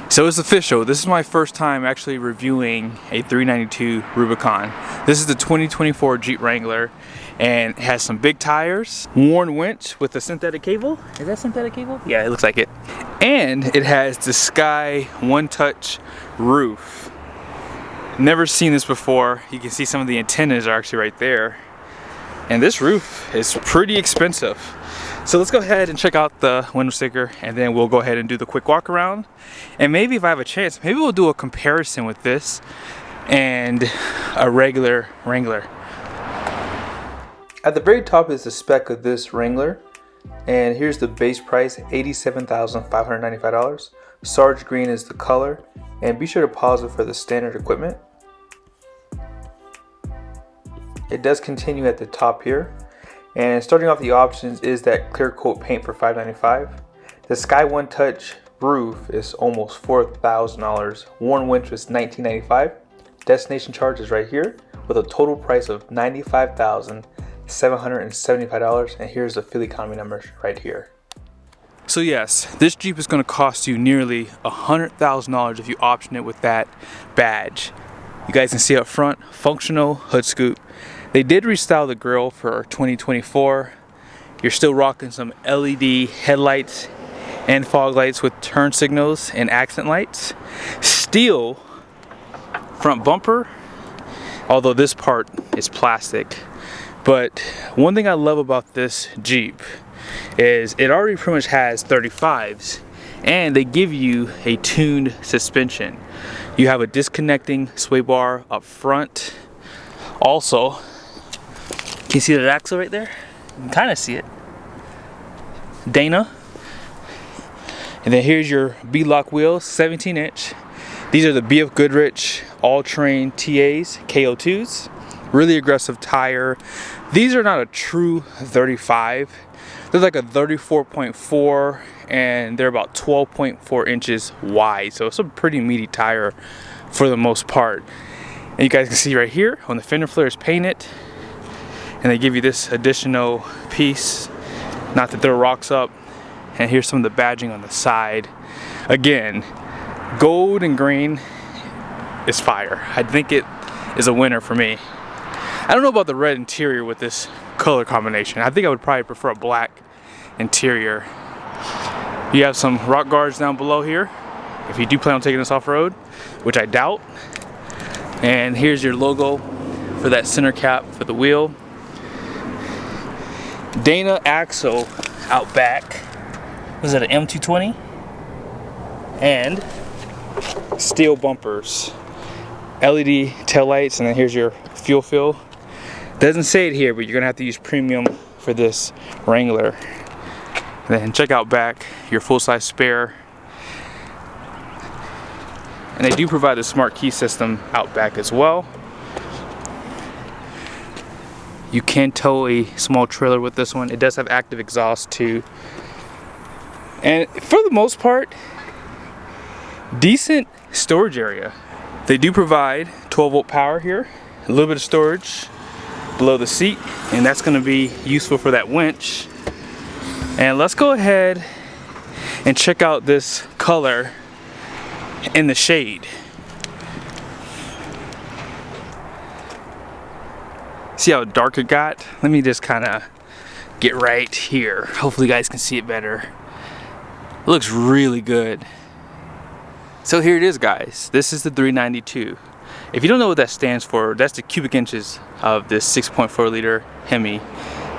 So it's official. This is my first time actually reviewing a 392 Rubicon. This is the 2024 Jeep Wrangler, and it has some big tires, worn winch with a synthetic cable. Is that synthetic cable? Yeah, it looks like it. And it has the Sky One Touch roof. Never seen this before. You can see some of the antennas are actually right there. And this roof is pretty expensive. So let's go ahead and check out the window sticker, and then we'll go ahead and do the quick walk around. And maybe if I have a chance, maybe we'll do a comparison with this and a regular Wrangler. At the very top is the spec of this Wrangler, and here's the base price, $87,595. Sarge green is the color, and be sure to pause it for the standard equipment. It does continue at the top here, and starting off the options is that clear coat paint for $595. The Sky One Touch roof is almost $4,000. Worn winch was $1995. Destination charge is right here with a total price of $95,775, and here's the fuel economy numbers right here. So yes, this Jeep is going to cost you nearly $100,000 if you option it with that badge. You guys can see up front, functional hood scoop. They did restyle the grille for 2024. You're still rocking some LED headlights and fog lights with turn signals and accent lights. Steel front bumper, although this part is plastic. But one thing I love about this Jeep is it already pretty much has 35s, and they give you a tuned suspension. You have a disconnecting sway bar up front. Also, can you see that axle right there? You can kind of see it. Dana. And then here's your B-lock wheels, 17-inch. These are the BFGoodrich all-terrain TAs, KO2s. Really aggressive tire. These are not a true 35. They're like a 34.4, and they're about 12.4 inches wide. So it's a pretty meaty tire for the most part. And you guys can see right here when the fender flare is painted, and they give you this additional piece not to throw rocks up. And here's some of the badging on the side. Again, gold and green is fire. I think it is a winner for me. I don't know about the red interior with this color combination. I think I would probably prefer a black interior. You have some rock guards down below here if you do plan on taking this off-road, which I doubt. And here's your logo for that center cap for the wheel. Dana axle out back. Was it an M220? And steel bumpers, LED taillights, and then here's your fuel fill. Doesn't say it here, but you're gonna have to use premium for this Wrangler. And then check out back, your full-size spare. And they do provide a smart key system out back as well. You can tow a small trailer with this one. It does have active exhaust too. And for the most part, decent storage area. They do provide 12-volt power here, a little bit of storage below the seat, and that's going to be useful for that winch. And let's go ahead and check out this color in the shade. See how dark it got? Let me just kind of get right here. Hopefully you guys can see it better. It looks really good. So here it is, guys. This is the 392. If you don't know what that stands for, that's the cubic inches of this 6.4 liter Hemi.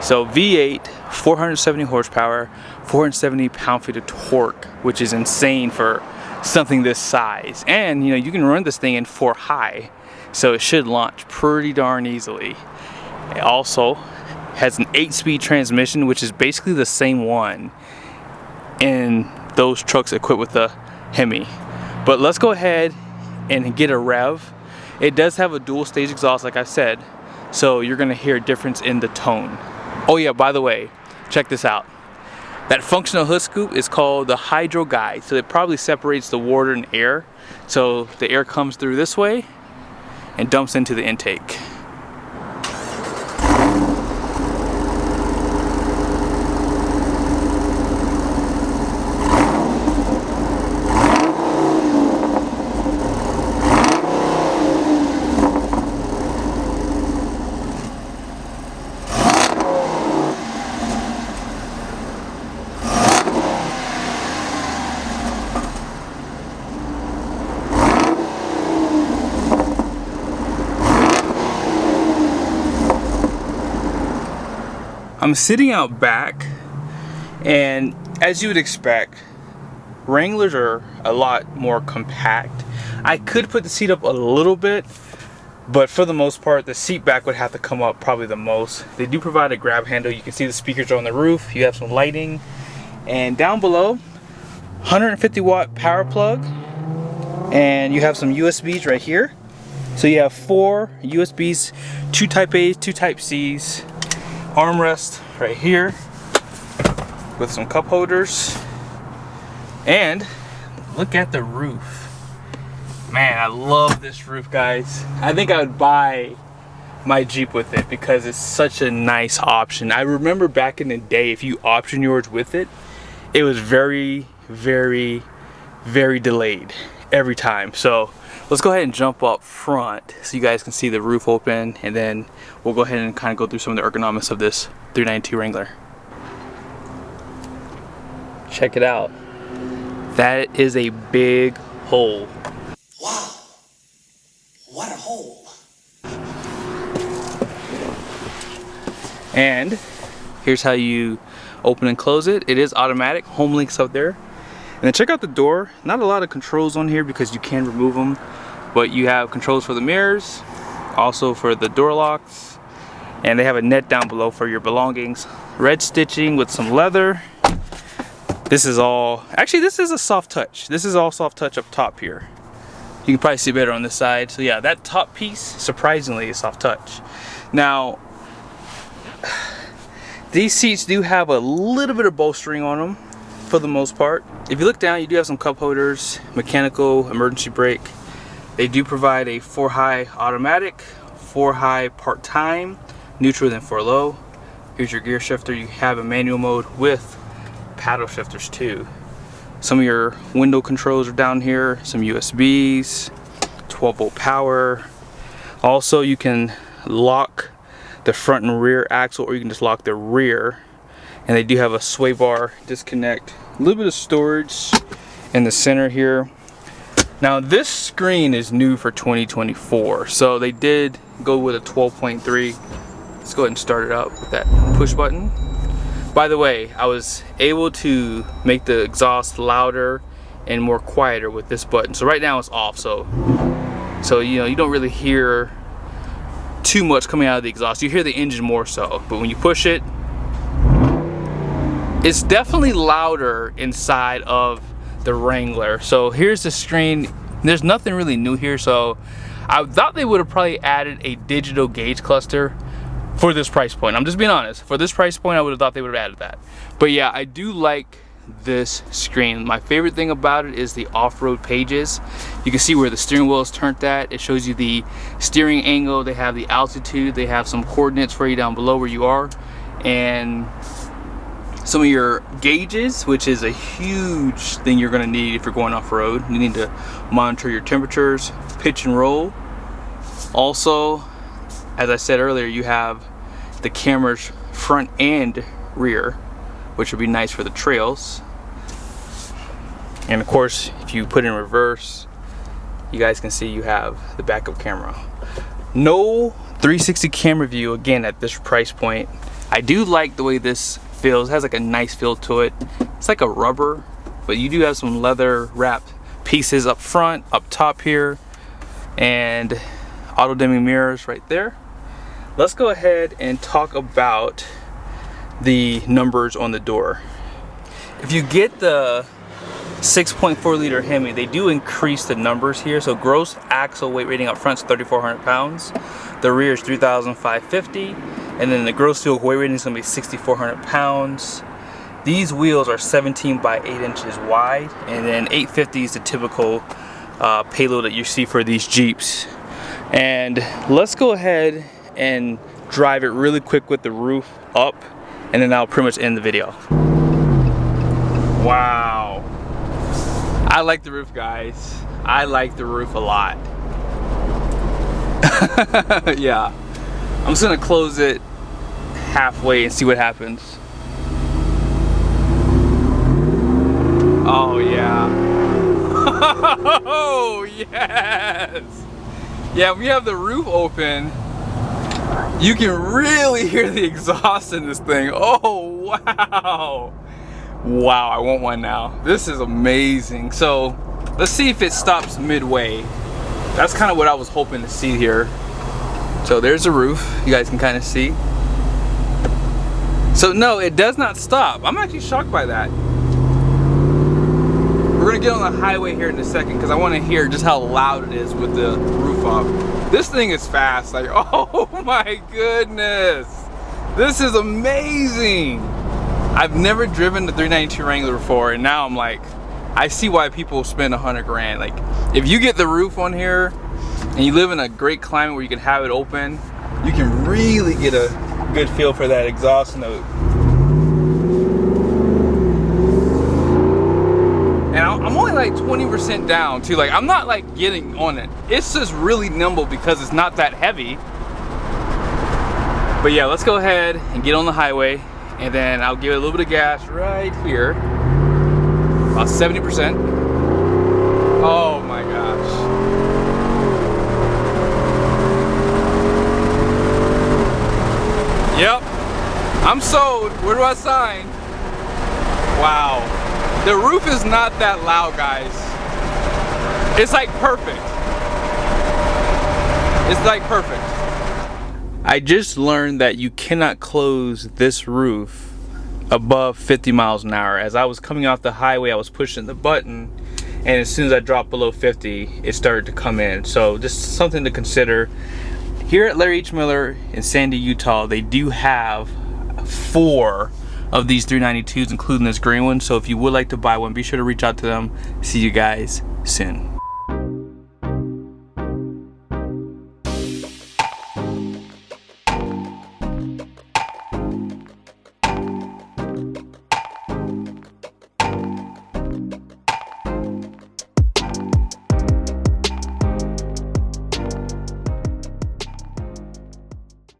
So V8, 470 horsepower, 470 pound-feet of torque, which is insane for something this size. And you know, you can run this thing in 4 high, so it should launch pretty darn easily. It also has an 8-speed transmission, which is basically the same one in those trucks equipped with the Hemi. But let's go ahead and get a rev. It does have a dual stage exhaust, like I said, so you're gonna hear a difference in the tone. Oh yeah, by the way, check this out. That functional hood scoop is called the hydro guide, so it probably separates the water and air. So the air comes through this way and dumps into the intake. I'm sitting out back, and as you would expect, Wranglers are a lot more compact. I could put the seat up a little bit, but for the most part, the seat back would have to come up probably the most. They do provide a grab handle. You can see the speakers are on the roof. You have some lighting, and down below, 150 watt power plug, and you have some USBs right here. So you have 4 USBs, 2 Type A's, 2 Type C's, armrest right here with some cup holders, and look at the roof. Man, I love this roof, guys. I think I would buy my Jeep with it because it's such a nice option. I remember back in the day, if you option yours with it, it was very, very, very delayed every time. So let's go ahead and jump up front so you guys can see the roof open, and then we'll go ahead and kind of go through some of the ergonomics of this 392 Wrangler. Check it out. That is a big hole. Wow, what a hole. And here's how you open and close it. It is automatic. Home link's up there. And then check out the door. Not a lot of controls on here because you can remove them, but you have controls for the mirrors, also for the door locks, and they have a net down below for your belongings. Red stitching with some leather. This is all, actually this is a soft touch. This is all soft touch up top here. You can probably see better on this side. So yeah, that top piece, surprisingly, is soft touch. Now, these seats do have a little bit of bolstering on them for the most part. If you look down, you do have some cup holders, mechanical emergency brake. They do provide a 4-high automatic, 4-high part-time, neutral then 4-low. Here's your gear shifter. You have a manual mode with paddle shifters too. Some of your window controls are down here, some USBs, 12-volt power. Also, you can lock the front and rear axle, or you can just lock the rear. And they do have a sway bar disconnect, a little bit of storage in the center here. Now this screen is new for 2024, so they did go with a 12.3. Let's go ahead and start it up with that push button. By the way, I was able to make the exhaust louder and more quieter with this button. So right now it's off, so you know, you don't really hear too much coming out of the exhaust. You hear the engine more so, but when you push it, it's definitely louder inside of the Wrangler. So here's the screen. There's nothing really new here, so I thought they would have probably added a digital gauge cluster for this price point. I'm just being honest. For this price point, I would have thought they would have added that. But yeah, I do like this screen. My favorite thing about it is the off-road pages. You can see where the steering wheel is turned at. It shows you the steering angle. They have the altitude. They have some coordinates for you down below where you are. And some of your gauges, which is a huge thing you're going to need if you're going off-road. You need to monitor your temperatures, pitch and roll. Also, as I said earlier, you have the cameras front and rear, which would be nice for the trails. And of course, if you put it in reverse, you guys can see you have the backup camera. No 360 camera view, again, at this price point. I do like the way this feels. It has like a nice feel to it. It's like a rubber, but you do have some leather wrapped pieces up front, up top here, and auto dimming mirrors right there. Let's go ahead and talk about the numbers on the door. If you get the 6.4 liter Hemi, they do increase the numbers here. So gross axle weight rating up front is 3,400 pounds. The rear is 3,550. And then the gross vehicle weight rating is going to be 6,400 pounds. These wheels are 17 by 8 inches wide. And then 850 is the typical payload that you see for these Jeeps. And let's go ahead and drive it really quick with the roof up, and then I'll pretty much end the video. Wow. I like the roof, guys. I like the roof a lot. Yeah. I'm just gonna close it halfway and see what happens. Oh yeah. Oh yes. Yeah, we have the roof open. You can really hear the exhaust in this thing. Oh, wow. Wow, I want one now. This is amazing. So let's see if it stops midway. That's kind of what I was hoping to see here. So there's the roof. You guys can kind of see. So no, it does not stop. I'm actually shocked by that. We're gonna get on the highway here in a second because I want to hear just how loud it is with the roof off. This thing is fast. Like, oh my goodness. This is amazing. I've never driven the 392 Wrangler before, and now I'm like, I see why people spend 100 grand. Like, if you get the roof on here and you live in a great climate where you can have it open, you can really get a good feel for that exhaust note. And I'm only like 20% down too. Like, I'm not like getting on it. It's just really nimble because it's not that heavy. But yeah, let's go ahead and get on the highway, and then I'll give it a little bit of gas right here. About 70%. Oh my gosh. Yep. I'm sold. Where do I sign? Wow. The roof is not that loud, guys. It's like perfect. It's like perfect. I just learned that you cannot close this roof above 50 miles an hour. As I was coming off the highway, I was pushing the button, and as soon as I dropped below 50, it started to come in. So just something to consider. Here at Larry H. Miller in Sandy, Utah, they do have 4 of these 392s, including this green one. So if you would like to buy one, be sure to reach out to them. See you guys soon.